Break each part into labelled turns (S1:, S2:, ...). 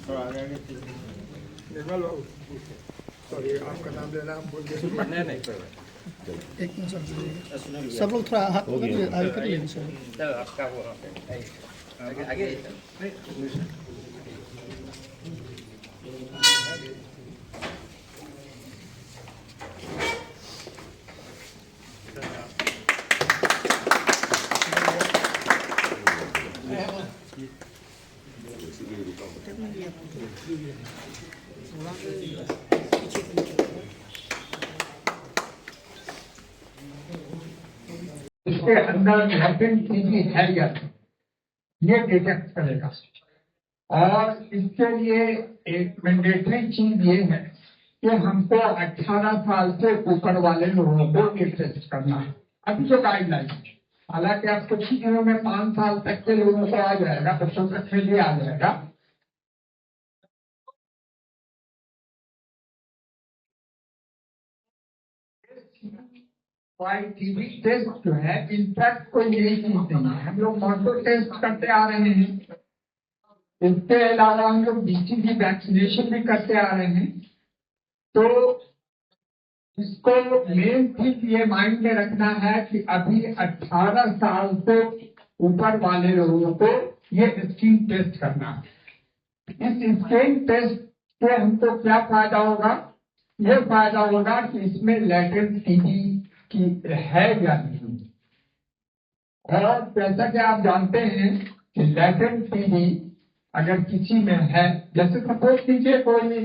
S1: निर्मल बाबू, sorry आपका नाम लेना हम भूल गए।
S2: नहीं कोई बात
S3: एक मिनट सब लोग थोड़ा हाथ आगे कर लेंगे सब।
S2: चलो आपका वो आगे
S4: इसके अंदर लैटिन टीबी है या ये डिटेक्ट करेगा। और इसके लिए एक मैंडेटरी चीज ये है कि हमको 18 साल से ऊपर वाले लोगों को ये टेस्ट करना है। अभी जो गाइडलाइन है, हालांकि आप कुछ ही दिनों में 5 साल तक के लोगों को आ जाएगा, बच्चों तक के लिए आ जाएगा। टीबी टेस्ट जो है इनफैक्ट कोई नई चीज नहीं है, हम लोग मॉडल टेस्ट करते आ रहे हैं। इसके अलावा हम लोग बीसीजी वैक्सीनेशन भी करते आ रहे हैं। तो इसको मेन चीज ये माइंड में रखना है कि अभी 18 साल से ऊपर वाले लोगों को ये स्क्रीन टेस्ट करना है। इस स्क्रीन टेस्ट से हमको क्या फायदा होगा? ये फायदा होगा कि इसमें लैटेंट टीबी की है या नहीं। और जैसा कि आप जानते हैं कि लैटेंट टीबी अगर किसी में है, जैसे सपोज कीजिए कोई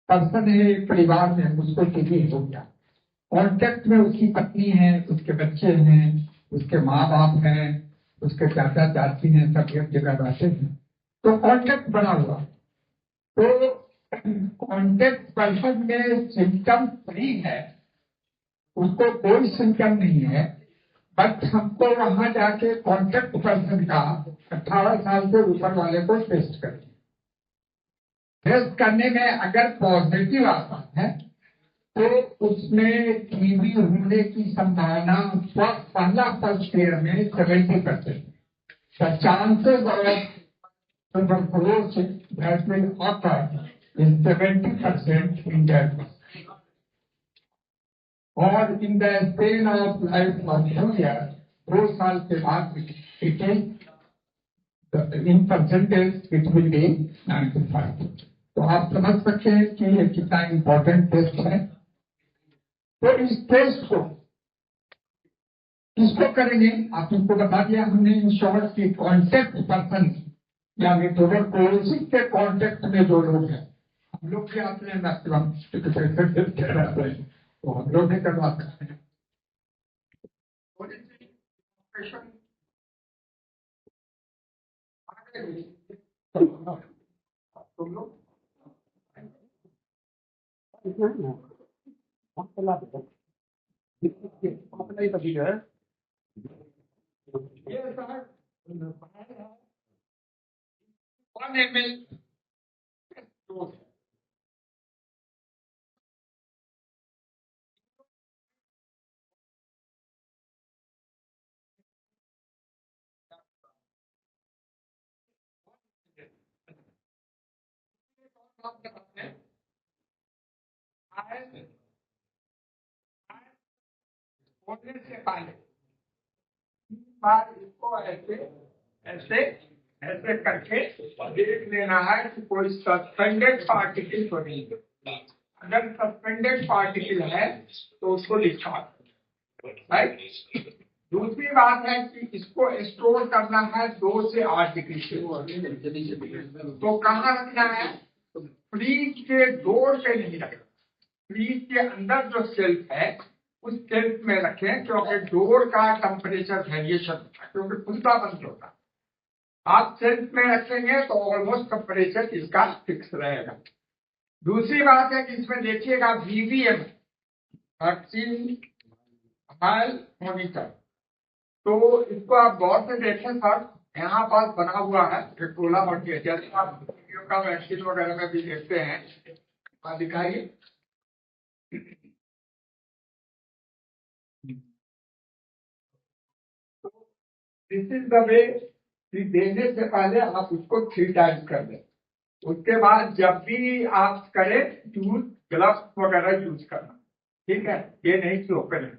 S4: पर्सन है एक परिवार में, उसको टीबी हो गया, कॉन्टेक्ट में उसकी पत्नी है, उसके बच्चे हैं, उसके माँ बाप हैं, उसके चाचा चाची हैं, सब एक जगह रहते हैं, तो कॉन्टेक्ट बना हुआ। तो कॉन्टेक्ट पर्सन में सिम्टम फ्री है, उसको कोई सिम्टम नहीं है, बट हमको वहां जाके कॉन्टेक्ट पर्सन का 18 साल से ऊपर वाले को टेस्ट करें। टेस्ट करने में अगर पॉजिटिव आता है तो उसमें टीबी होने की संभावना पहला फर्स्ट ईयर में 70%। The chances of tuberculosis that will occur is 70% in that. और in the span of life of 2 years, 2 साल के बाद it is in percentage it will be 95%. तो आप समझ सकते हैं कि ये कितना इम्पोर्टेंट टेस्ट है। तो इस टेस्ट को किसको करेंगे? आप इनको बता दिया हमने, इन शॉर्ट की कॉन्टेक्ट पर्सन यानी ट्यूबरकुलोसिस के कॉन्टेक्ट में जो लोग हैं, हम लोग भी आते हैं मैक्सिमम रहते हैं, तो हम लोग भी करवाते हैं। तुम लोग ये सर 1 ml डोज है। होने से पहले बार इसको ऐसे ऐसे ऐसे करके देख लेना है कि कोई सस्पेंडेड पार्टिकल तो नहीं है। अगर सस्पेंडेड पार्टिकल है तो उसको लिखा राइट। दूसरी बात है कि इसको स्टोर करना है 2 से 8 डिग्री से। तो कहाँ रखना है? फ्रीज के डोर पे नहीं रखना, फ्रीज के अंदर जो शेल्फ है उस शेल्फ में रखें, क्योंकि डोर का टेम्परेचर वेरिएशन होता है, क्योंकि खुलता बंद होता है। आप शेल्फ में रखेंगे तो ऑलमोस्ट टेम्परेचर इसका फिक्स रहेगा। दूसरी बात है कि इसमें देखिएगा VVM वैक्सीन मॉनिटर, तो इसको आप गौर से देखें सर, यहाँ पास बना हुआ है गोला मटिया, जैसे आप वीडियो का वैक्सीन वगैरह में भी देखते हैं। दिखाइए, दिस इज द वे कि देने से पहले आप उसको 3 टाइम्स कर दें। उसके बाद जब भी आप करें यूज ग्लव्स वगैरह यूज करना, ठीक है, ये नहीं कि ओपन है।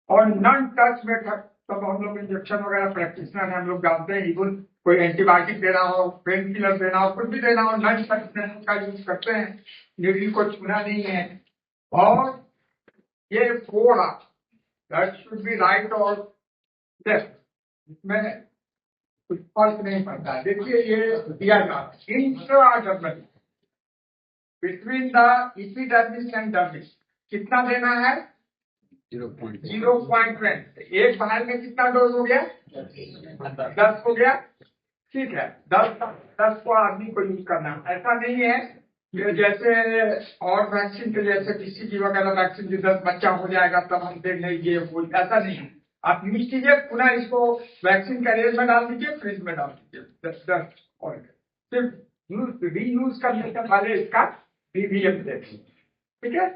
S4: और नॉन टच में तब हम लोग इंजेक्शन वगैरह प्रैक्टिशनर हम लोग जानते हैं, इवन कोई एंटीबायोटिक देना हो, पेन किलर देना हो, कुछ भी देना हो, नॉन टच में का यूज करते हैं, नीडल को छूना नहीं है। और ये फोड़ा दैट शुड बी राइट और लेफ्ट, इसमें कुछ फर्क नहीं पड़ता है। देखिए ये दिया जाता है intradermal between the epidermis and dermis, कितना देना है 0.1। एक बार में कितना डोज हो गया 10 हो गया, ठीक है। 10 को आदमी को यूज करना, ऐसा नहीं है कि जैसे और वैक्सीन के जैसे BCG वगैरह वैक्सीन की 10 बच्चा हो जाएगा तब हम देख लेंगे, ऐसा नहीं है। आप यूज कीजिए, पुनः इसको वैक्सीन कैरियर में डाल दीजिए, फ्रिज में डाल दीजिए 10 और सिर्फ रीयूज करने के पहले इसका BVM देखिए, ठीक है।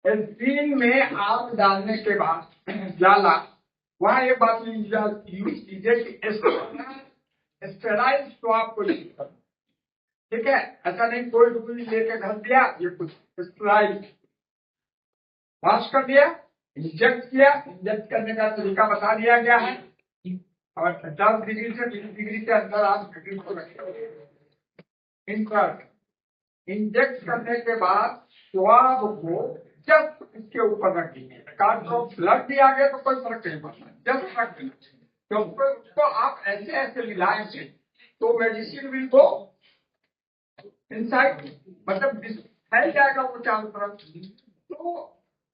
S4: स्क्रीन में आप डालने के बाद जाला वहां ये बात यूज कीजिए कि स्टेराइल स्वाब को यूज करना, ठीक है। ऐसा नहीं कोई डुबली लेके घस दिया, ये कुछ स्टेराइल वॉश कर दिया, इंजेक्ट किया, इंजेक्ट करने का तरीका बता दिया गया है। और 10 डिग्री से 20 डिग्री के अंदर आप शरीर को रखेंगे। इंजेक्ट करने के बाद स्वाब को जस्ट इसके ऊपर रख दीजिए। ब्लड भी आ गया तो कोई फर्क नहीं पड़ता, जस्ट रख दीजिए। क्योंकि उसको आप ऐसे ऐसे मिलाएंगे तो मेडिसिन विल गो इनसाइड, मतलब फैल जाएगा वो चारों तरफ। तो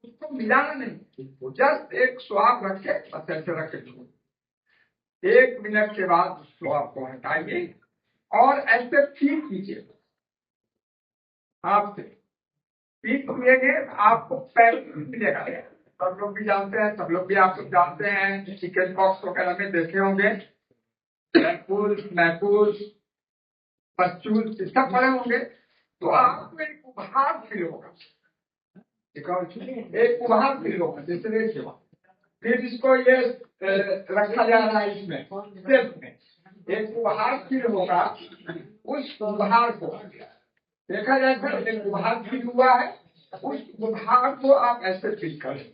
S4: उसको मिलाना नहीं, जस्ट एक स्वाब रखे, बस ऐसे रखे। 1 मिनट के बाद स्वाब को हटाइए और ऐसे फील कीजिए। आपसे फील किएंगे आपको पैर मिलेगा। सब लोग भी जानते हैं, सब लोग भी आप लोग जानते हैं, चिकन पॉक्स वगैरह में देखे होंगे, मैकूल पस्चूल सब पड़े होंगे, तो आपको एक उभार फील होगा, एक उभार फील होगा जैसे देखिए। फिर इसको ये रखा जा रहा है इसमें सेल्फ में, एक उभार फील होगा। उस उभार को देखा जाए सर, एक उभार फील हुआ है, उस उभार को आप ऐसे फील करें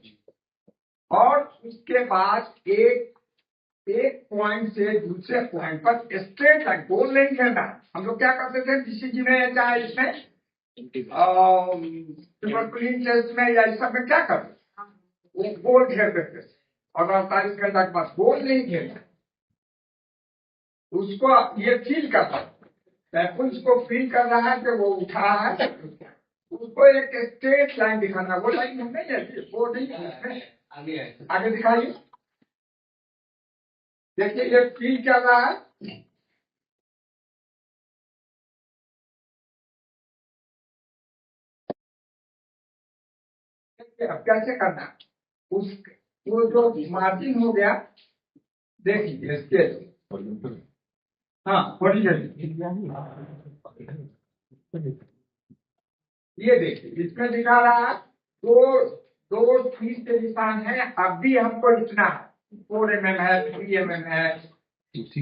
S4: और उसके बाद एक पॉइंट से दूसरे पॉइंट पर स्ट्रेट लाइन, गोल नहीं घेरना। हम लोग क्या करते थे BCG में, चाहे इसमें ट्यूबरकुलिन टेस्ट में या इस सब में क्या करते, वो गोल घेर देते और 48 घंटा के बाद गोल नहीं घेरना। उसको ये फील करता है, उसको फील कर रहा है कि वो उठा है, उसको एक स्ट्रेट लाइन दिखाना। वो लाइन नहीं है, वो नहीं है, आगे दिखाइए। देखिए ये फील कर रहा है, अब कैसे करना, वो जो मार्जिन हो गया देखिए इसके, हाँ ये देखिए इसमें दिखा रहा है दो फीट के निशान है। अब भी हमको इतना 4 mm है, 3 mm है, उसी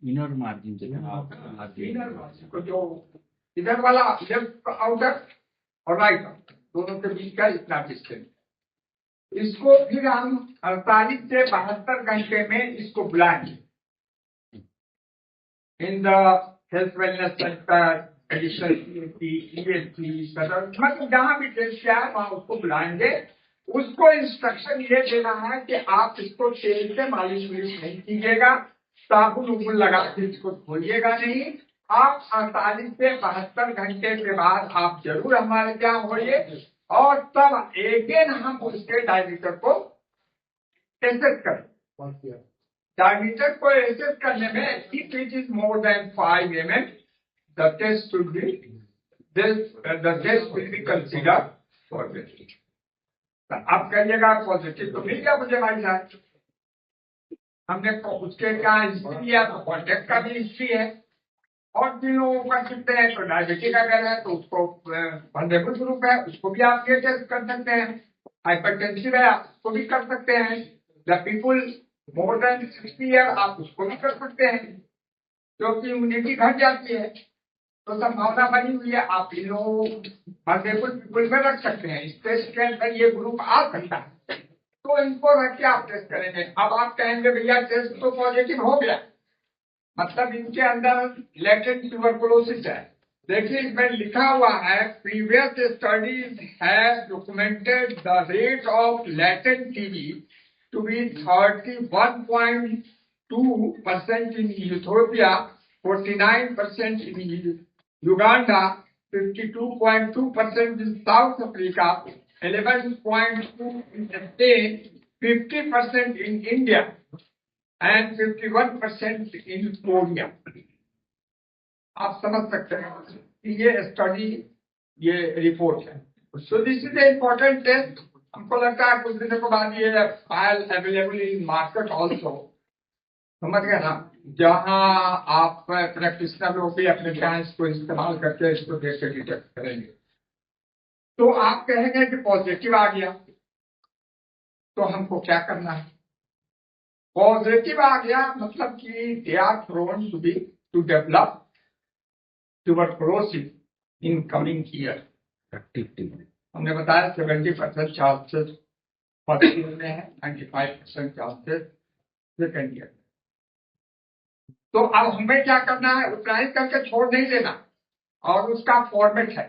S5: इनर मार्जिन
S4: को जो इधर वाला लेफ्ट आउटर और राइट दोनों के बीच का इतना डिस्टेंस, इसको फिर हम 48 से 72 घंटे में इसको बुलाएंगे in the health wellness centre, additional मतलब जहां भी टेस्ट किया है वहां उसको बुलाएंगे। उसको इंस्ट्रक्शन ये देना है कि आप इसको तेल से मालिश नहीं कीजिएगा, साबुन उबुन लगा के इसको धोइएगा नहीं। आप 48 से 72 घंटे के बाद आप जरूर हमारे यहाँ होइए और तब अगेन हम उसके डायमीटर को एसेस करें। डायमीटर को एसेस करने में if it is more than 5 mm the test should be the test will be considered positive। आप कहिएगा पॉजिटिव तो मिल गया मुझे भाई साहब, हमने उसके क्या हिस्ट्री है, तो कॉन्टेक्ट का भी हिस्ट्री है और 3 लोगों का सकते हैं। तो डायबिटिक अगर है तो उसको वल्नरेबल ग्रुप है, उसको भी आप ये टेस्ट कर सकते हैं। हाइपरटेंसिव है, उसको भी कर सकते हैं। The people more than 60 year आप उसको भी कर सकते हैं, क्योंकि इम्यूनिटी घट जाती है, तो संभावना बनी हुई है आप लोग मल्टीपल पीपल में रख सकते हैं। इस टेस्ट के अंदर ये ग्रुप आ सकता है, तो इनको रख के आप टेस्ट करेंगे। अब आप कहेंगे भैया टेस्ट तो पॉजिटिव हो गया, मतलब इनके अंदर लेटेंट ट्यूबरकुलोसिस है। देखिए इसमें लिखा हुआ है previous studies have documented the rate of latent TB to be 31.2% in Ethiopia, 49% in Uganda, 52.2% in South Africa, 11.2% in Spain, 50% in India, and 51% in Korea. आप समझ सकते हैं कि ये स्टडी, ये रिपोर्ट है। So this is a important test. हमको लगता है कुछ दिनों के बाद ये file available in market also, समझ गए ना, जहां आप प्रैक्टिशनर लोग भी अपने साइंस को इस्तेमाल करके इसको देख के डिटेक्ट करेंगे। तो आप कहेंगे कि पॉजिटिव आ गया, तो हमको क्या करना है? पॉजिटिव आ गया मतलब कि they are prone to develop tuberculosis in coming year. हमने बताया 70% चांसेस फर्स्ट ईयर में है, 95% चांसेस सेकेंड ईयर में। तो अब हमें क्या करना है? उतना करके छोड़ नहीं देना, और उसका फॉर्मेट है।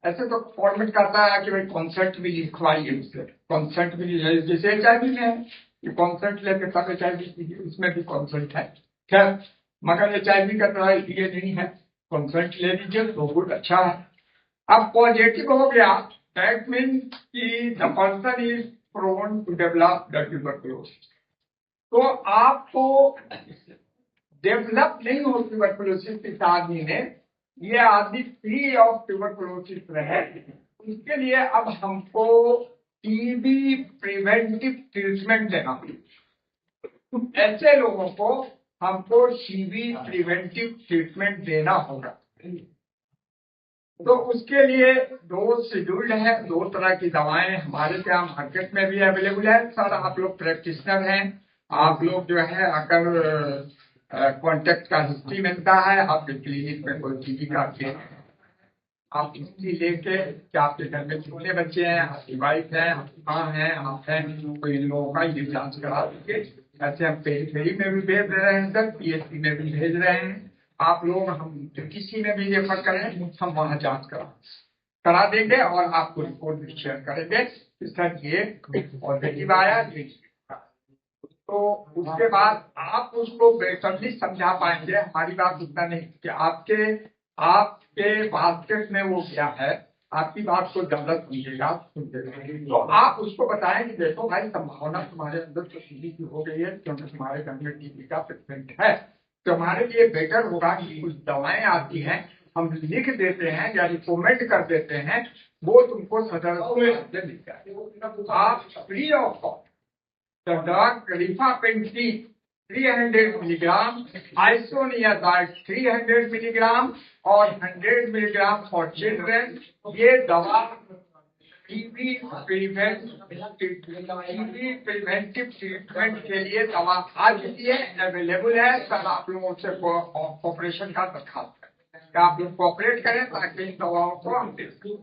S4: ऐसे तो फॉर्मेट करता है कि भाई कॉन्सेंट भी लिखवाइए, उससे कॉन्सेंट भी जैसे HIV में है कि कॉन्सेंट लेके तब HIV कीजिए, उसमें भी कॉन्सेंट है। खैर, मगर HIV का तो ये नहीं है, कॉन्सेंट ले लीजिए तो बहुत अच्छा है। अब पॉजिटिव हो गया, दैट मीन कि the person is prone to develop the tuberculosis. तो आपको डेवलप नहीं हो ट्यूबरकुलोसिस इस आदमी में, ये आदमी फ्री ऑफ ट्यूबरकुलोसिस रहे, उसके लिए अब हमको टीबी प्रिवेंटिव ट्रीटमेंट देना होगा। ऐसे लोगों को हमको टीबी प्रिवेंटिव ट्रीटमेंट देना होगा। तो उसके लिए 2 शेड्यूल्ड है, 2 तरह की दवाएं हमारे यहाँ मार्केट में भी अवेलेबल है। सर आप लोग प्रैक्टिशनर हैं, आप लोग जो है अगर कॉन्टेक्ट का हिस्ट्री मिलता है, आपके क्लिनिक में कोई टीबी का केस, आप हिस्ट्री लेके कि आपके घर में कितने बच्चे हैं, आपकी वाइफ है, आप हैं, आप हैं, तो इन लोगों का ये जांच करा दीजिए। ऐसे हम पेरीफेरी में भी भेज रहे हैं सर, PHC में भी भेज रहे हैं। आप लोग हम किसी में भी रेफर करें, हम वहाँ जांच करा देंगे और आपको रिपोर्ट भी शेयर करेंगे कि सर ये पॉजिटिव आया। तो उसके बाद आप उसको बेहतरली समझा पाएंगे। हमारी बात उतना नहीं कि आपके बास्केट में वो क्या है, आपकी बात को ज्यादा सुनिएगा, तो आप उसको बताएं कि देखो भाई संभावना तुम्हारे अंदर तो टीबी की हो गई है, क्योंकि तुम्हारे घर में टीबी का पेशेंट है। तो हमारे लिए बेटर होगा कि कुछ दवाएं आती हैं, हम लिख देते हैं या रिकमेंड कर देते हैं, वो तुमको सदर से मिल जाए। आप free of cost drug rifapentine 300 milligram, isoniazid 300 milligram और 100 मिलीग्राम फॉर चिल्ड्रन, ये दवा टीबी प्रिवेंटिव ट्रीटमेंट के लिए दवा आज भी अवेलेबल है। सर आप लोगों से कोऑपरेशन का दरखास्त है, आप लोग कोऑपरेट करें ताकि इन दवाओं को हम दे सकें।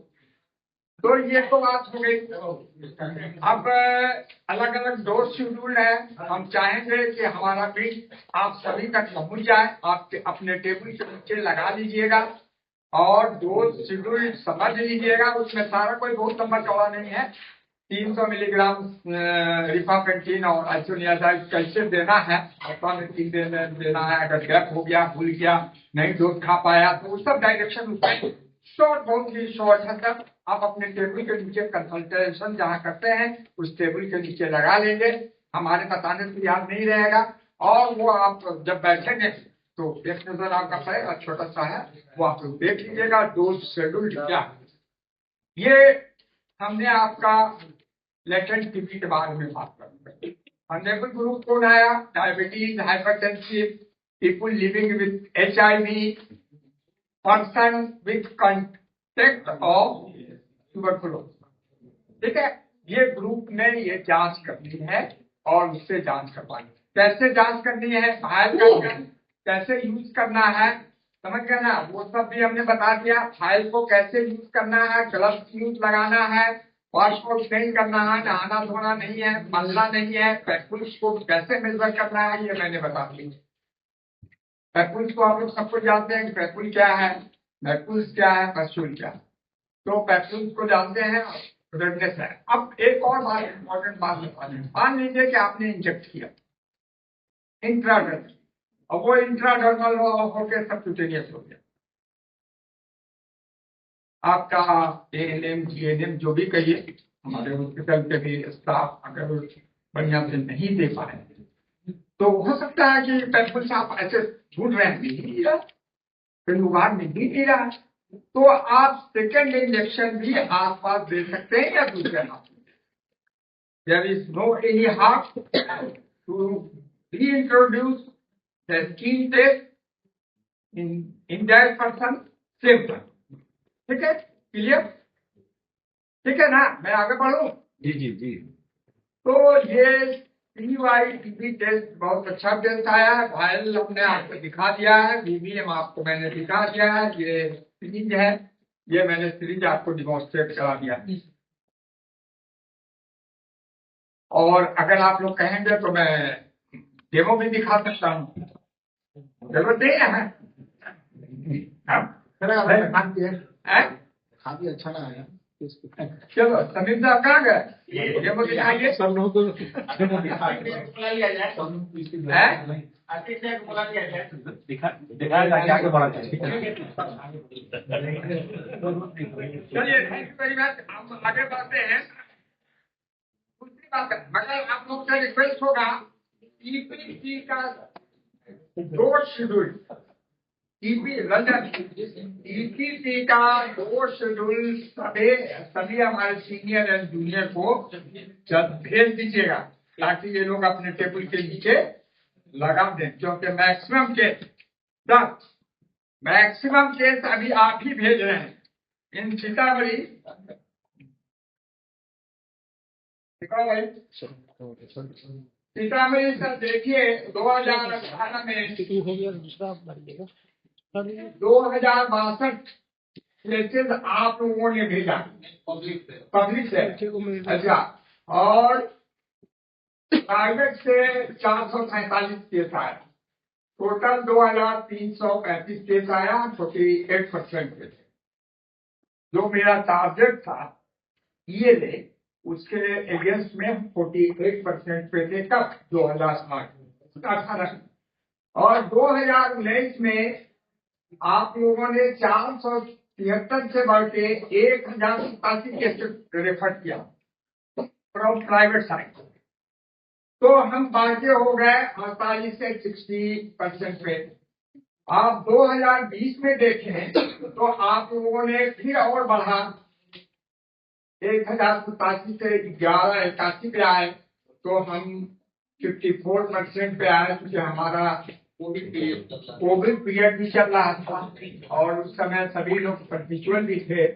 S4: तो ये तो बात हो गई। अब अलग अलग डोज शेड्यूल है। हम चाहेंगे कि हमारा मीट आप सभी तक पहुंच जाए, आप अपने टेबल के नीचे लगा लीजिएगा और डोज शेड्यूल समझ लीजिएगा। उसमें सारा कोई बहुत लंबा चौड़ा नहीं है। 300 मिलीग्राम रिफापेंटिन और आइसोनियाजाइड कैसे देना है, देना है, अगर गैप हो गया, भूल गया, नहीं डोज खा पाया, तो सब डायरेक्शन उसमें शॉर्ट, बहुत ही शॉर्ट है सर। आप अपने टेबल के नीचे कंसल्टेशन जहाँ करते हैं उस टेबल के नीचे लगा लेंगे, हमारे बताने से याद नहीं रहेगा। और वो आप जब बैठेंगे तो एक नजर आपका पड़ेगा, छोटा सा है, वो आप लोग देख लीजिएगा डोज शेड्यूल क्या है। ये हमने आपका लेटेंट टीबी के बारे में बात करेंगे। अनेबल ग्रुप कौन आया? Diabetes, hypertensive, people living with HIV, person with contact of tuberculosis. ठीक है, ये ग्रुप में ये जांच करनी है और उससे जांच करवानी है। कैसे जांच करनी है, फाइल का कैसे यूज करना है, समझ गए ना, वो सब भी हमने बता दिया। फाइल को कैसे यूज करना है, ग्लव्स यूज लगाना है, वॉश को क्लीन करना है, नहाना धोना नहीं है, मलना नहीं है, पैपुल्स को कैसे मेजर करना है, ये मैंने बता दिया। पैपुल्स को आप लोग सब कुछ जानते हैं कि पैपुल क्या है, मैपुल्स क्या है, पस्चुल क्या है। तो पैपुल्स को जानते हैं, रेडनेस है। अब एक और बात, इंपॉर्टेंट बात बता दें। मान लीजिए कि आपने इंजेक्ट किया इंट्राडर्मल, और वो इंट्राडर्मल होकर सबक्यूटेनियस हो गया। आपका एएनएम जीएनएम जो भी कहिए, हमारे हॉस्पिटल के भी स्टाफ अगर बढ़िया से नहीं दे पाए तो हो सकता है कि पैपुल्स आप ऐसे ढूंढ रहे हैं, नहीं रहा, फिर उगाड़ नहीं दे रहा, तो आप सेकेंड इंजेक्शन भी आसपास दे सकते हैं या दूसरे हाथ में। There is no any harm to reintroduce the skin test in that person same time. ठीक है, क्लियर, ठीक है ना, मैं आगे बढ़ूं।
S5: जी जी जी।
S4: तो ये PYTB टेस्ट बहुत अच्छा टेस्ट आया है। फाइल हमने आपको दिखा दिया है, BBM आपको मैंने दिखा दिया है, ये सीरीज है, ये मैंने सीरीज आपको डिमॉन्स्ट्रेट करा दिया। और अगर आप लोग कहेंगे तो मैं डेमो भी दिखा सकता हूँ, डेमो दे हैं।
S1: काफी अच्छा ना आया।
S4: चलो समीर साहब कहाँ गए, डेमो दिखाइए।
S1: सब लोग को
S5: दिखाया आगे बढ़ा चाहिए।
S4: चलिए, थैंक यू वेरी मच। हम आगे बढ़ते हैं। दूसरी बात है, मगर आप लोग से रिक्वेस्ट होगा, ईपीसी का 2 शेड्यूल, ईपीसी का 2 शेड्यूल सभी हमारे सीनियर एंड जूनियर को भेज दीजिएगा, ताकि ये लोग अपने टेबल के नीचे लगा दें, क्योंकि मैक्सिमम केस अभी आप ही भेज रहे हैं इन सीतामढ़ी। भाई सीतामढ़ी सर देखिए, 2018 में 2062 केसेस आप लोगों ने भेजा पब्लिक से, अच्छा, और प्राइवेट से 447 केस आया, टोटल 2335 केस आया, 48% पे थे। जो मेरा टारगेट था ये ले, उसके अगेंस्ट में 48% पे थे कब, 2018। और 2019 में आप लोगों ने 473 से बढ़ के 1087 केसेस रेफर किया फ्रॉम प्राइवेट साइड। तो हम बढ़ के हो गए 48 से 60% पे। आप 2020 में देखें तो आप लोगों ने फिर और बढ़ा, 1087 से 1181 पे आए, तो हम 54% पे आए, क्योंकि हमारा कोविड पीरियड भी चल रहा था और उस समय सभी लोग परपिचुअल भी थे,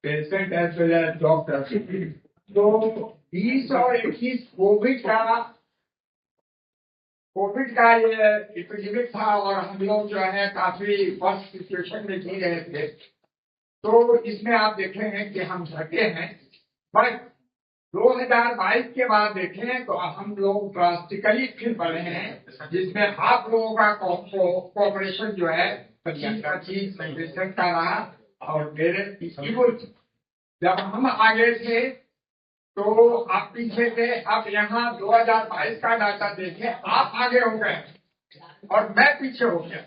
S4: patient as well as doctor. तो 20 और 21 कोविड का ये एपिडेमिक था और हम लोग जो है काफी वर्स्ट सिचुएशन में जी रहे थे। तो इसमें आप देखेंगे कि हम घटे हैं, बट 2022 के बाद देखें तो हम लोग ड्रास्टिकली फिर बढ़े हैं, जिसमें आप लोगों का कोऑपरेशन जो है 25% का रहा। और मेरे जब हम आगे थे तो आप पीछे थे, अब यहाँ 2022 का डाटा देखें, आप आगे हो गए और मैं पीछे हो गया।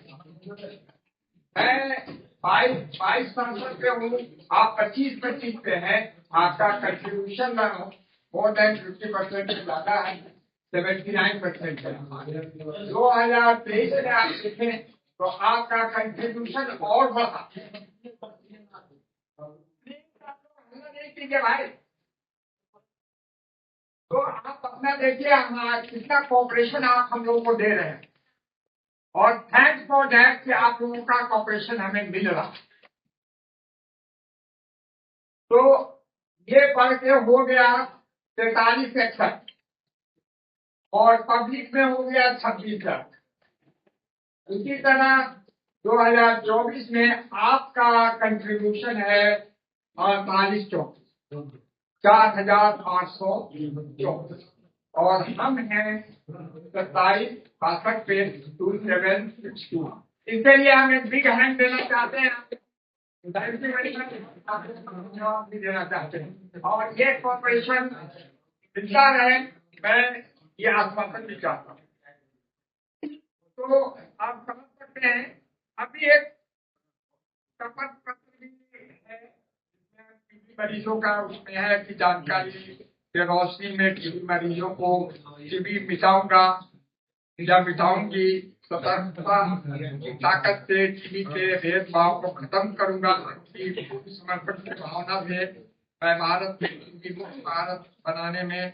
S4: मैं 22% पे हूँ, आप 25% पे हैं। आपका कंट्रीब्यूशन मोर देन 50% से ज्यादा है, 79% है। 2023 में आप देखें तो आपका कंट्रीब्यूशन और बढ़ा। नहीं कीजिए भाई, तो आप अपना देखिए हमारा कितना कोऑपरेशन आप हम लोगों को दे रहे हैं, और थैंक्स फॉर दैट कि आप लोगों का कोऑपरेशन हमें मिल रहा। तो ये बढ़ के हो गया 4361, और पब्लिक में हो गया 26 लाख। इसी तरह 2024 में आपका कंट्रीब्यूशन है 4,824 और हम हैं 27 पे 2762। इसके लिए हम एक बिग हैंड देना चाहते हैं, जवाब भी देना चाहते हैं और ये कॉर्पोरेशन मिलता रहे, मैं ये आश्वासन भी चाहता हूँ। तो आप समझ सकते हैं अभी एक शपथ पत्र भी है टीबी मरीजों का, उसमें है कि जानकारी के रोशनी में टीबी मरीजों को टीबी मिटाऊंगा या मिटाऊंगी, सतर्कता की ताकत से टीबी के भेदभाव को खत्म करूंगा, समर्पण की भावना से मैं भारत की मुक्त भारत बनाने में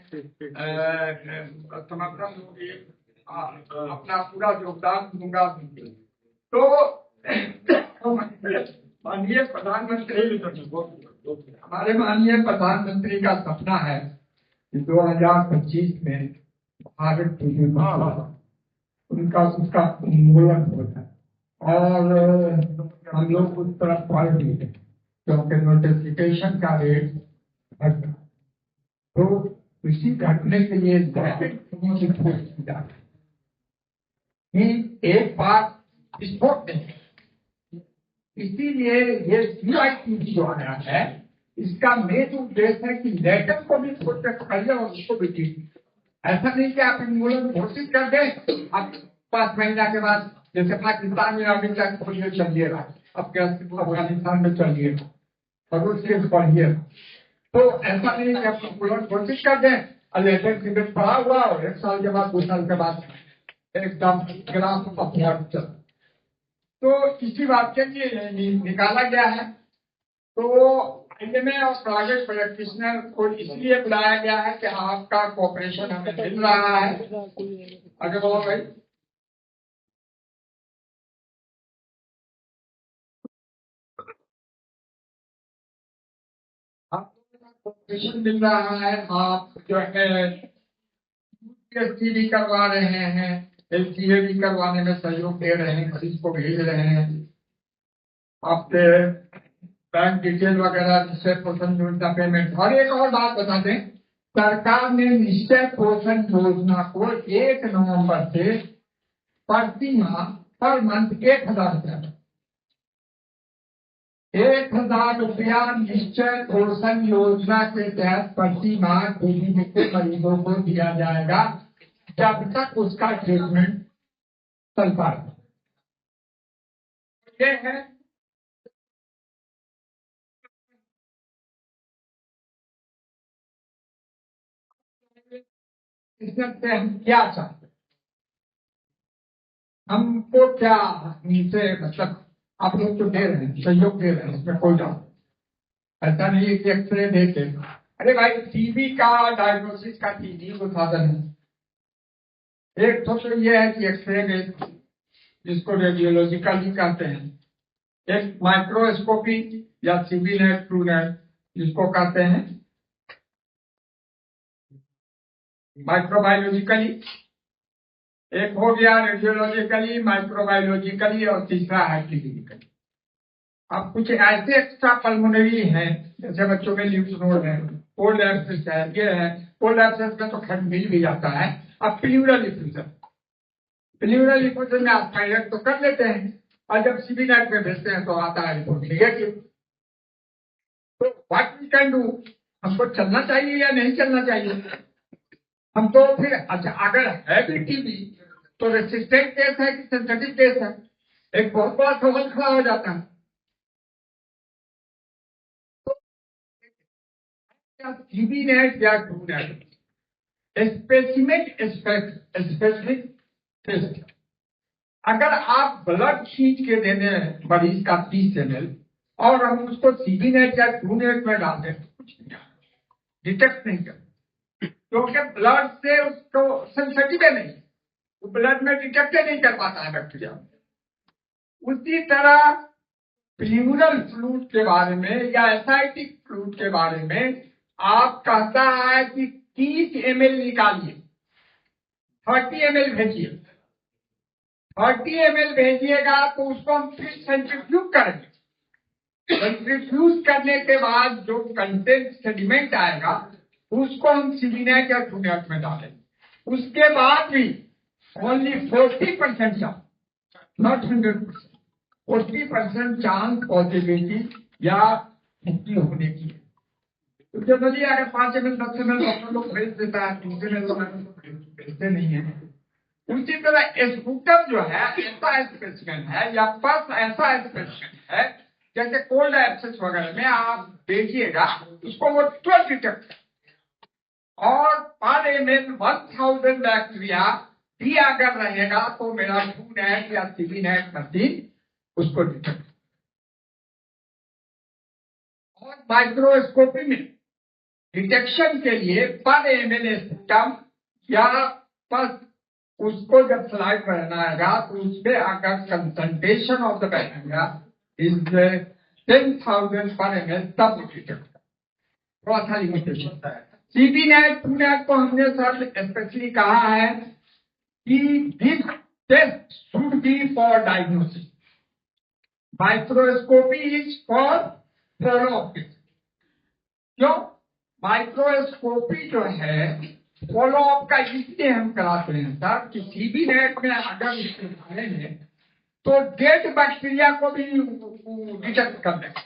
S4: समर्थन दूंगी, अपना पूरा योगदान दूंगा। तो माननीय प्रधानमंत्री, हमारे माननीय प्रधानमंत्री का सपना है कि 2025 में भारत की उनका उसका उन्मूलन होता है और हम लोग उस तरफ बढ़ भी है, क्योंकि नोटिफिकेशन का रेट घटा, तो इसी घटने के लिए एक बार विस्फोट नहीं, इसीलिए ये CITB जो आया है इसका मेन उद्देश्य है कि लेटर को भी प्रोटेक्ट करिए और उसको भी ठीक। ऐसा नहीं कि आप उन्मूलन घोषित कर दें, अब 5 महीना के बाद जैसे पाकिस्तान में अभी तक खोलिए चलिएगा, अब अफगानिस्तान में चलिएगा और उसके बढ़िए, तो ऐसा नहीं कि आप उन्मूलन घोषित कर दें और लेटर सिगरेट पड़ा हुआ और 1 साल के बाद 2 साल के बाद एकदम ग्राफ अपवर्ड चल। तो इसी बात के लिए निकाला गया है। तो IMA और प्राइवेट प्रैक्टिशनर को इसलिए बुलाया गया है कि आपका कोऑपरेशन हमें मिल रहा है। आगे बोलो भाई। आपका कोऑपरेशन मिल रहा है, आप जो है UPSC भी करवा रहे हैं, LCA भी करवाने में सहयोग दे रहे हैं, मरीज को भेज रहे हैं, आपके बैंक डिटेल वगैरह जिससे पोषण योजना पेमेंट। और एक और बात बता दें, सरकार ने निश्चय पोषण योजना को 1 नवंबर से प्रति माह पर मंथ 1,000 रुपया निश्चय पोषण योजना के तहत प्रति माह टीबी के मरीजों को दिया जाएगा जब तक उसका ट्रीटमेंट चलता है। ये है इससे हम क्या चाहते हैं, हमको क्या नीचे मतलब आप लोग तो दे रहे हैं, सहयोग दे रहे हैं, इसमें कोई डाउट ऐसा नहीं है कि एक्सरे देते। अरे भाई टीबी का डायग्नोसिस का टीबी को साधन है, एक तो ये है कि एक्सरे जिसको रेडियोलॉजिकली कहते हैं, एक माइक्रोस्कोपी या सीबी नेट ट्रू नेट जिसको कहते हैं माइक्रोबायोलॉजिकली, एक हो गया रेडियोलॉजिकली, माइक्रोबायोलॉजिकली और तीसरा है क्लिनिकली। अब कुछ ऐसे एक्स्ट्रा पल्मोनरी हैं जैसे बच्चों में लिम्फ नोड है, कोल्ड एब्सेस है, ये है कोल्ड एब्सेस में तो खंड मिल भी जाता है। अब प्लूरल इफ्यूजन में आप पायलट तो कर लेते हैं और जब सीबी नेट में भेजते हैं तो आता है रिपोर्ट निगेटिव। तो व्हाट वी कैन डू, हमको चलना चाहिए या नहीं चलना चाहिए? हम तो फिर अच्छा अगर है भी टीबी तो रेसिस्टेंट केस है कि सेंसिटिव केस है, एक बहुत बड़ा सवाल खड़ा हो जाता है। तो टीबी नेट या ट्रू नेट स्पेसिफिक टेस्ट, अगर आप ब्लड खींच के देने मरीज का 30 ml और हम उसको सीबी नेट या ट्रू नेट में डाल दें कुछ नहीं डिटेक्ट नहीं कर, क्योंकि ब्लड से उसको सेंसिटिव है नहीं, वो ब्लड में डिटेक्ट नहीं कर पाता है बैक्टीरिया। उसी तरह प्लूरल फ्लूइड के बारे में या एसाइटिक फ्लूइड के बारे में आप कहता है कि 30 ml निकालिए, 30 ml भेजिए, 30 ml भेजिएगा तो उसको हम फिर सेंट्रीफ्यूज करेंगे। सेंट्रीफ्यूज करने के बाद जो कंटेंट सेडिमेंट आएगा उसको हम सीबीनेट या ट्रूनेट में डालेंगे। उसके बाद भी only 40% chance, not 100%, 40% chance positivity या मुक्ति होने की है। तो जनरली अगर 5 ml 10 ml डॉक्टर लोग भेज देता है, 3 ml भेजते नहीं है। उसी तरह स्पूटम जो है ऐसा स्पेसिमेन है या पस ऐसा स्पेसिमेन है, जैसे कोल्ड एब्सेस वगैरह में आप भेजिएगा उसको वो तुरंत डिटेक्ट और पर ml 1000 बैक्टीरिया भी अगर रहेगा तो मेरा ट्रूनेट या सीबीनेट मशीन उसको डिटेक्ट। और माइक्रोस्कोपी में डिटेक्शन के लिए पर ml स्पूटम या पस उसको जब स्लाइड बनाएगा तो उसमें अगर concentration of the bacteria is 10,000 पर ml तब डिटेक्ट। थोड़ा सा लिमिटेशन है। सीबीनेट ट्रूनेट को हमने सर स्पेशली कहा है कि this test should be for diagnosis, microscopy is for follow up. क्यों? माइक्रोस्कोपी जो है फॉलो अप का इसलिए हम कराते हैं सर कि सीबीनेट में अगर इसके बारे में तो डेड बैक्टीरिया को भी डिटेक्ट कर देगा।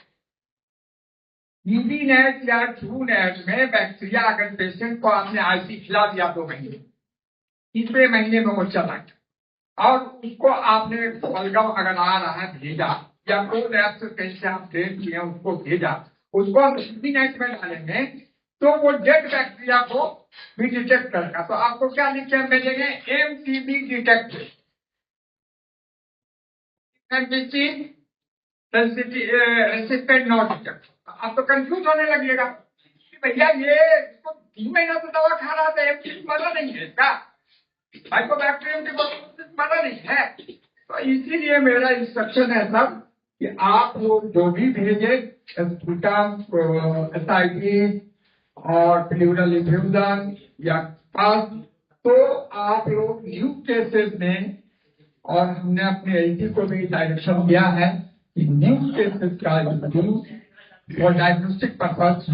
S4: सीबीनेट या ट्रूनेट में बैक्टीरिया अगर पेशेंट को आपने आईसी खिला दिया 2 महीने, 3वें महीने में वो चला गया और उसको आपने बलगम अगर आ रहा है भेजा या कोई लैब से कहीं से आप ट्रेन किए उसको भेजा, उसको हम सीबीनेट में डालेंगे तो वो डेड बैक्टीरिया को भी डिटेक्ट करेगा। तो आपको क्या लिखे हम भेजेंगे? MTB detected recipient not detect. आप तो कंफ्यूज होने लगेगा कि भैया ये 3 महीना से दवा खा रहा था, एमटीबी मरा नहीं है इसका, माइकोबैक्टीरियम की मरा नहीं है। तो इसीलिए मेरा इंस्ट्रक्शन है सब कि आप लोग जो भी भेजे स्पूटम, एसआईटी और प्लूरल इफ्यूजन या पास, तो आप लोग न्यू केसेस में, और हमने अपने एलटी को भी डायरेक्शन दिया है कि न्यू केसेस का यूज और डायग्नोस्टिक पर्पस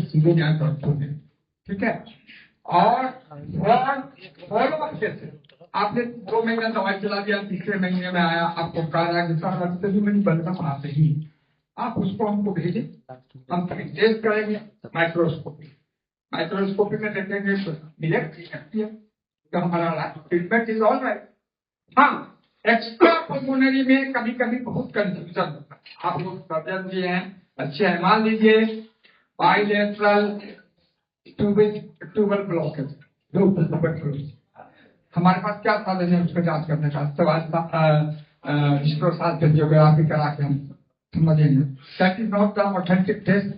S4: सीबीनेट डॉक्टर में, ठीक है। और फॉलो अप केसेस आपने 2 महीना दवाई चला दिया, 3वें महीने में आया आपको कह रहा है कि सर मैंने बलगम आते ही, आप उसको हमको भेजें, हम टेस्ट करेंगे माइक्रोस्कोपी में देखेंगे तो तो हमारा ट्रीटमेंट इज ऑल राइट। हाँ, एक्स्ट्रा पल्मोनरी में कभी कभी बहुत कंफ्यूजन होता है। आप लोग सर्जन जी हैं, अच्छे हैं, मान लीजिए बाइलेटरल ट्यूबल ब्लॉकेज, हमारे पास क्या साधन है उसको जांच करने का? जियोग्राफी करा के हम समझेंगे। That is not the authentic taste.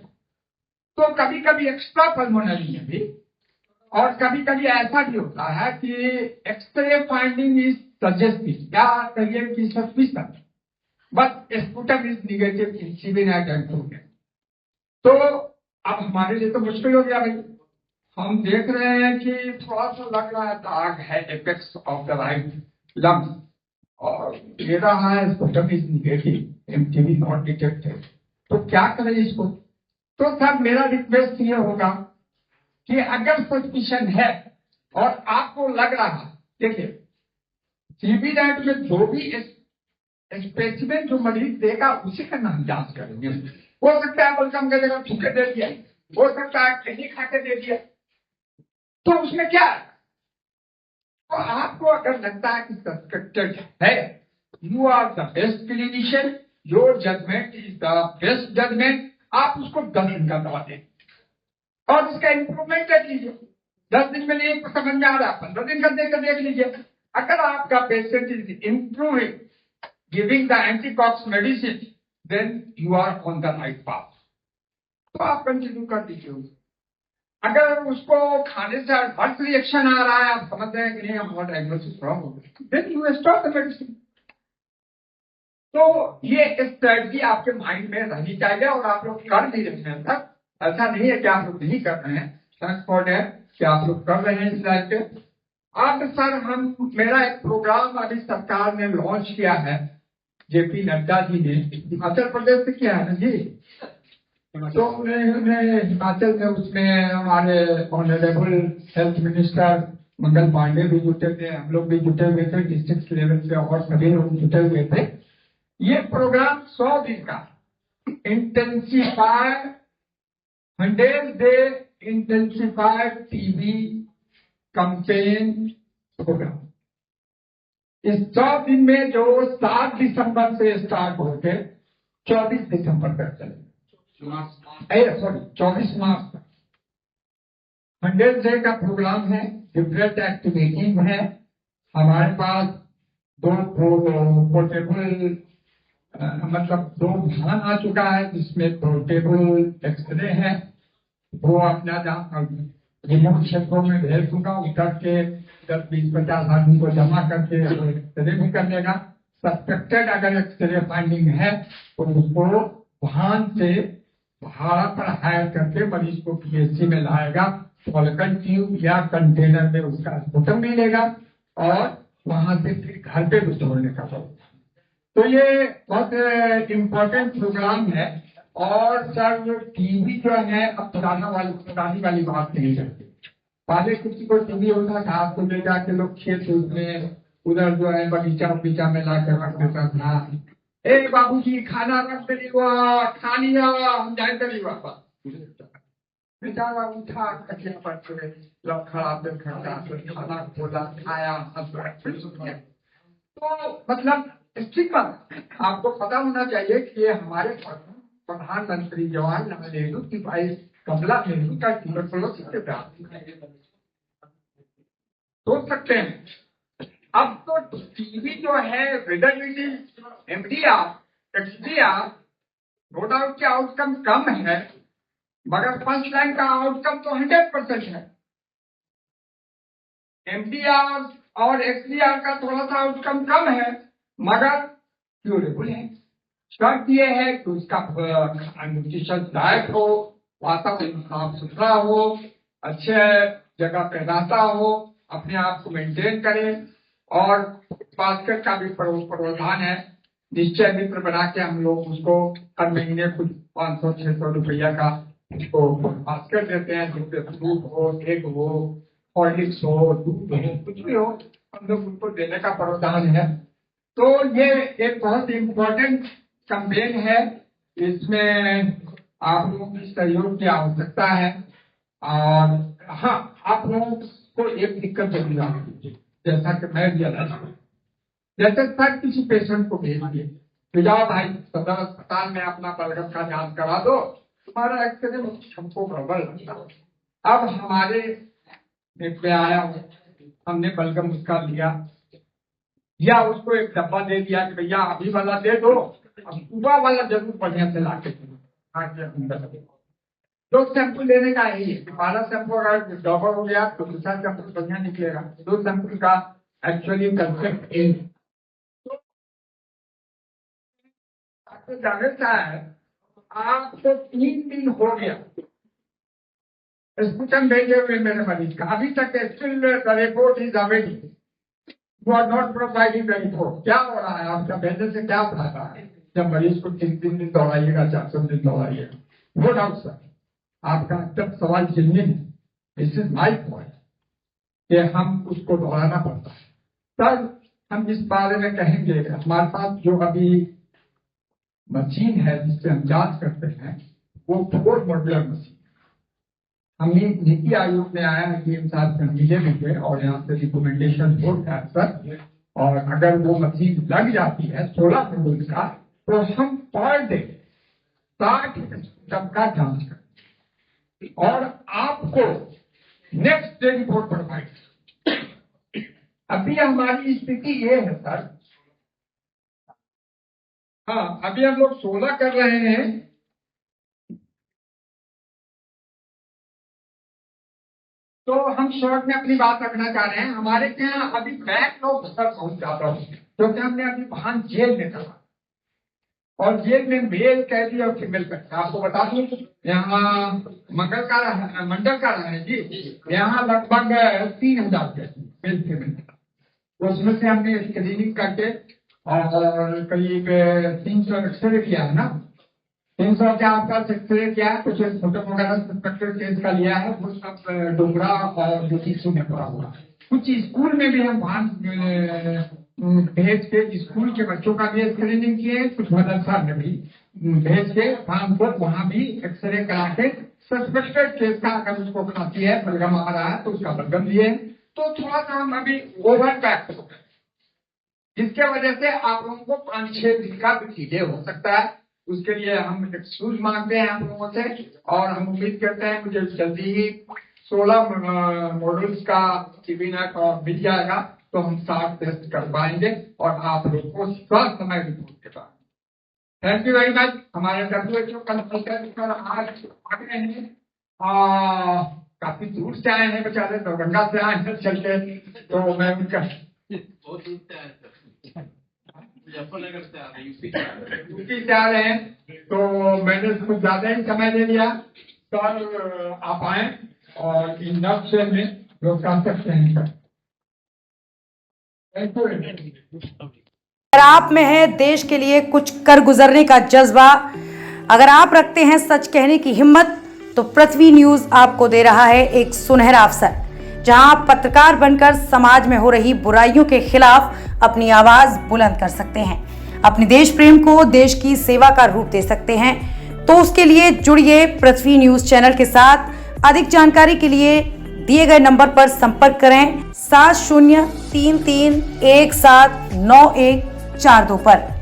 S4: तो कभी कभी एक्स्ट्रा पल्मोनरी में भी, और कभी कभी ऐसा भी होता है कि एक्सरे फाइंडिंग इज सजेस्टिव या करियर की suspicion, but sputum is negative in CBNAAT and Truenat. तो अब हमारे लिए तो मुश्किल हो गया भाई, हम देख रहे हैं कि थोड़ा सा लग रहा है दाग है apex of the right lung, और ये रहा है sputum is negative, MTB not detected. तो क्या करें इसको? तो सर मेरा रिक्वेस्ट ये होगा कि अगर सस्पिशन है और आपको लग रहा है, देखिए सीबीनेट में जो भी स्पेसिमेन जो मरीज देगा उसी का नाम जांच करेंगे। हो सकता है बलगम के जगह छुके दे दिया, हो सकता है कहीं खा के दे दिया, तो उसमें क्या है? तो आपको अगर लगता है कि सस्पेक्टेड है, you are the best clinician, your judgement is the best judgement, आप उसको 10 दिन का दवा दें और उसका इंप्रूवमेंट देख लीजिए। 10 दिन में नहीं समझ में आ रहा, 15 दिन का देख लीजिए। अगर आपका patient is improving, giving the anti Koch's medicine, then you are on the right path, तो आप कंटिन्यू कर दीजिए। अगर उसको खाने से एडवर्स रिएक्शन आ रहा है, आप समझ रहे हैं कि नहीं हमारा डायग्नोसिस रॉन्ग हो गया, then you stop the medicine. तो ये स्ट्रेटजी आपके माइंड में रहनी चाहिए और आप लोग कर भी रहे हैं सर, ऐसा नहीं है कि आप लोग नहीं कर रहे हैं। थैंक्स फॉर दैट कि आप लोग कर रहे हैं इस लाइन पे। अब सर मेरा एक प्रोग्राम अभी सरकार ने लॉन्च किया है, जेपी नड्डा जी ने, हिमाचल प्रदेश से किया है ना जी। तो उन्हें हिमाचल में उसमें हमारे honourable health minister Mangal Pandey भी जुटे थे, हम लोग भी जुटे हुए थे, डिस्ट्रिक्ट लेवल पे और सभी लोग जुटे हुए थे। ये प्रोग्राम 100 दिन का intensified 100 day intensified TB campaign programme, इस 100 दिन में जो 7 दिसंबर से स्टार्ट होके 24 दिसंबर तक चलेगा, सॉरी 24 मार्च तक 100 डे का प्रोग्राम है। डिफरेंट एक्टिविटीज है हमारे पास। 2 पोर्टेबल मतलब 2 वाहन आ चुका है जिसमें पोर्टेबल एक्सरे है, वो अपना रिमोट क्षेत्रों में भेज दूंगा, उतर के 10, 20, 50 आदमी को जमा करके एक्सरे भी कर लेगा। सस्पेक्टेड अगर एक्सरे फाइंडिंग है तो उसको वाहन से भाड़ा पर हायर करके मरीज को पीएचसी में लाएगा, पॉलिकन ट्यूब या कंटेनर में उसका स्पुटम मिलेगा और वहां से फिर घर पे भी छोड़ने का पड़ेगा। तो ये बहुत इम्पोर्टेंट प्रोग्राम है। और सर टीबी जो है अब पुरानी वाली बात नहीं करती। पहले किसी को टीबी होता था तो ले जाके लोग खेत में उधर जो है बगीचा में ला कर रख देता था। ए बाबूजी खाना रख दे, खा लिया, हम जाए करी वापस। बेचारा उठा कटिया पर से लोग खराब खाना खोला, खाया। तो मतलब ठीक बात, आपको पता होना चाहिए कि ये हमारे प्रधानमंत्री जवाहरलाल नेहरू की वाइफ कमला नेहरू का ट्यूबरकुलोसिस से सोच सकते हैं। अब तो टीबी जो है whether it is MDR XDR, no doubt के आउटकम कम है, मगर फर्स्ट लाइन का आउटकम तो 100% है। एमडीआर और एक्सडीआर का थोड़ा सा आउटकम कम है मगर क्यूरेबल है। शर्त ये है कि उसका न्यूट्रिशन डाइट हो, वातावरण साफ सुथरा हो, अच्छे जगह पे रहता हो, अपने आप को मेंटेन करे। और बास्केट का भी प्रावधान है, निश्चय मित्र बना के हम लोग उसको हर महीने कुछ 500-600 रुपया का उसको बास्केट देते हैं, जिसमें फ्रूट हो, एग हो, हॉर्लिक्स हो, दूध हो, कुछ भी हो, हम लोग उनको देने का प्रावधान है। तो ये एक बहुत इम्पोर्टेंट कैंपेन है, इसमें आप लोगों की सहयोग की आवश्यकता है। और हाँ, आप लोगों को एक दिक्कत जरूर आती है, जैसा कि मैं भी अलग, जैसे सर किसी पेशेंट को भेज दिए तो जाओ भाई सदर अस्पताल में अपना बलगम का जांच करा दो, तुम्हारा एक्सरे हमको गड़बड़ लगता है। अब हमारे पे आया, हमने बलगम उसका लिया या उसको एक डब्बा दे दिया कि भैया अभी वाला दे दो, अब सुबह वाला जरूर बढ़िया से ला के दो। सैंपल लेने का यही है, 12 सैंपल अगर गड़बड़ हो गया तो दूसरा सैंपल बढ़िया निकलेगा। 2 सैंपल का एक्चुअली कंसेप्ट जाने का है। आपको 3 दिन हो गया स्पुटम भेजे हुए मेरे मरीज का, अभी तक still the report is awaiting, you are not providing the report. क्या हो रहा है आपका भेजने से, क्या फायदा है जब मरीज को 3 दिन दौड़ाइएगा, 400 दिन दौड़ाइएगा। नो डाउट सर, आपका जब सवाल जिन्हें दिस इज माई पॉइंट कि हम उसको दोहराना पड़ता है। सर हम इस बारे में कहेंगे, हमारे पास जो अभी मशीन है जिससे हम जांच करते हैं वो 4 मॉड्यूलर मशीन। हमने नीति आयोग में आया है कि साथ में मिले हुए और यहाँ से रिकमेंडेशन हो गया सर, और अगर वो मशीन लग जाती है 16 मॉड्यूल का तो हम पर डे 60 तक का जांच करें और आपको नेक्स्ट डे रिपोर्ट प्रोवाइड। अभी हमारी स्थिति ये है सर, हाँ अभी हम लोग 16 कर रहे हैं, तो हम शॉर्ट में अपनी बात रखना चाह रहे हैं। हमारे यहाँ अभी बैकलॉग सर बहुत ज्यादा हो, क्योंकि हमने अभी वाहन जेल में करा और जेल में मेल कैदी और फीमेल कैदी। आपको बता दूं यहाँ मंडल का रहा है जी, यहाँ लगभग 3000 कैदी उसमें से हमने स्क्रीनिंग करके और करीब 300 एक्सरे किया है ना, 300 के आसपास एक्सरे किया है, कुछ फोटो वगैरह सस्पेक्टेड केस का लिया है, वो सब डोगरा और ड्यूटी में पड़ा हुआ। कुछ स्कूल में भी हम वहाँ भेज के स्कूल के बच्चों का भी स्क्रीनिंग किए, कुछ मदरसा में भी भेज के वहाँ भी एक्सरे करा के सस्पेक्टेड केस का अगर उसको खांसी है, बलगम आ रहा है तो उसका बलगम लिए, तो थोड़ा सा हम अभी ओवर पैक हो गए, जिसके वजह से आप लोगों को 5-6 दिन का भी डिले हो सकता है। उसके लिए हम एक्सक्यूज मांगते हैं आप लोगों से, और हम उम्मीद करते हैं मुझे जल्दी ही 16 मॉडल्स का वेबिनार मिल जाएगा, तो हम 7 टेस्ट कर पाएंगे और आप लोग को समय रिपोर्ट के पाएंगे। Thank you very much. हमारे WHO कंसल्टेंट आज आ गए हैं, काफी दूर से आए हैं बेचारे, दरभंगा से आए हैं चल के, तो मैं उनका
S5: मुजफ्फरनगर से आ रहे हैं,
S4: यूपी से आ रहे हैं, तो मैंने कुछ ज्यादा ही समय ले लिया। सर आप आए और इन नक्शे में लोग कर सकते हैं।
S6: अगर आप में है देश के लिए कुछ कर गुजरने का जज्बा, अगर आप रखते हैं सच कहने की हिम्मत, तो पृथ्वी न्यूज आपको दे रहा है एक सुनहरा अवसर, जहां आप पत्रकार बनकर समाज में हो रही बुराइयों के खिलाफ अपनी आवाज बुलंद कर सकते हैं, अपने देश प्रेम को देश की सेवा का रूप दे सकते हैं। तो उसके लिए जुड़िए पृथ्वी न्यूज चैनल के साथ। अधिक जानकारी के लिए दिए गए नंबर पर संपर्क करें 7033179142 पर।